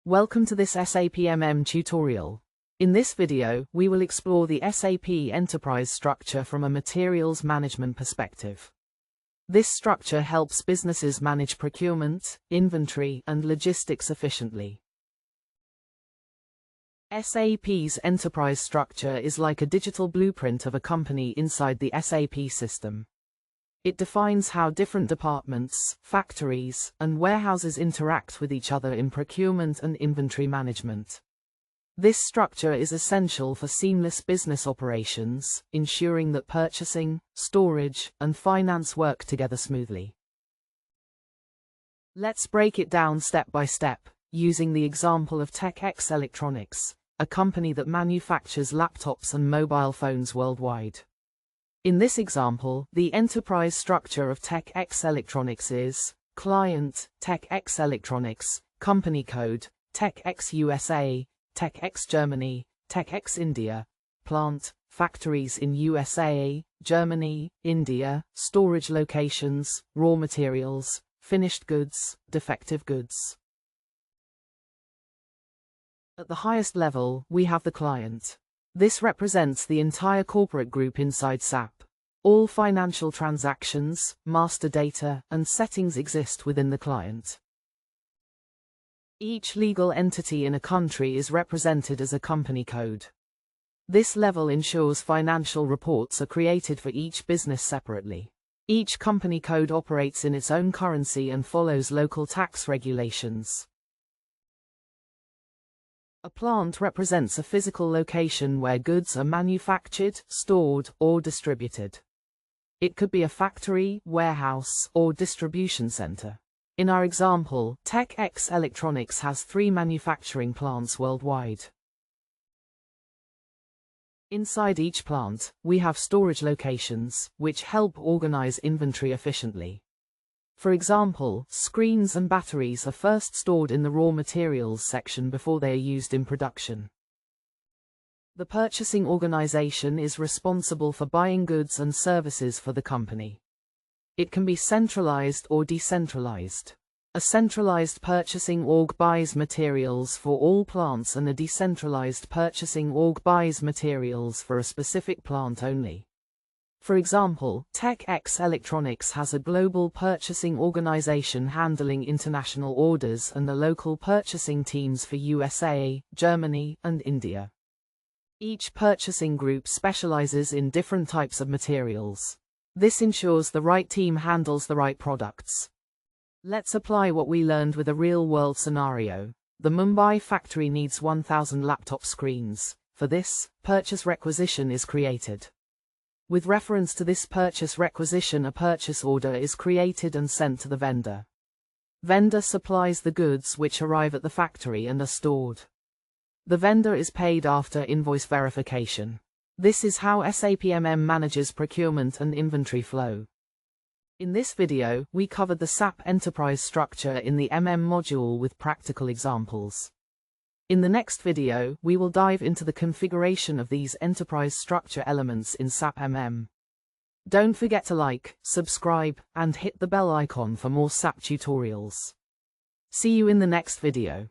Welcome to this SAP MM tutorial. In this video, we will explore the SAP Enterprise Structure from a materials management perspective. This structure helps businesses manage procurement, inventory, and logistics efficiently. SAP's enterprise structure is like a digital blueprint of a company inside the SAP system. It defines how different departments, factories, and warehouses interact with each other in procurement and inventory management. This structure is essential for seamless business operations, ensuring that purchasing, storage, and finance work together smoothly. Let's break it down step by step, using the example of TechX Electronics, a company that manufactures laptops and mobile phones worldwide. In this example, the enterprise structure of TechX Electronics is: client, TechX Electronics, company code, TechX USA, TechX Germany, TechX India, plant, factories in USA, Germany, India, storage locations, raw materials, finished goods, defective goods. At the highest level, we have the client. This represents the entire corporate group inside SAP. All financial transactions, master data, and settings exist within the client. Each legal entity in a country is represented as a company code. This level ensures financial reports are created for each business separately. Each company code operates in its own currency and follows local tax regulations. A plant represents a physical location where goods are manufactured, stored, or distributed. It could be a factory, warehouse, or distribution center. In our example, TechX Electronics has 3 manufacturing plants worldwide. Inside each plant, we have storage locations, which help organize inventory efficiently. For example, screens and batteries are first stored in the raw materials section before they are used in production. The purchasing organization is responsible for buying goods and services for the company. It can be centralized or decentralized. A centralized purchasing org buys materials for all plants, and a decentralized purchasing org buys materials for a specific plant only. For example, TechX Electronics has a global purchasing organization handling international orders and the local purchasing teams for USA, Germany, and India. Each purchasing group specializes in different types of materials. This ensures the right team handles the right products. Let's apply what we learned with a real-world scenario. The Mumbai factory needs 1,000 laptop screens. For this, purchase requisition is created. With reference to this purchase requisition, a purchase order is created and sent to the vendor. Vendor supplies the goods which arrive at the factory and are stored. The vendor is paid after invoice verification. This is how SAP MM manages procurement and inventory flow. In this video, we covered the SAP Enterprise Structure in the MM module with practical examples. In the next video, we will dive into the configuration of these enterprise structure elements in SAP MM. Don't forget to like, subscribe, and hit the bell icon for more SAP tutorials. See you in the next video.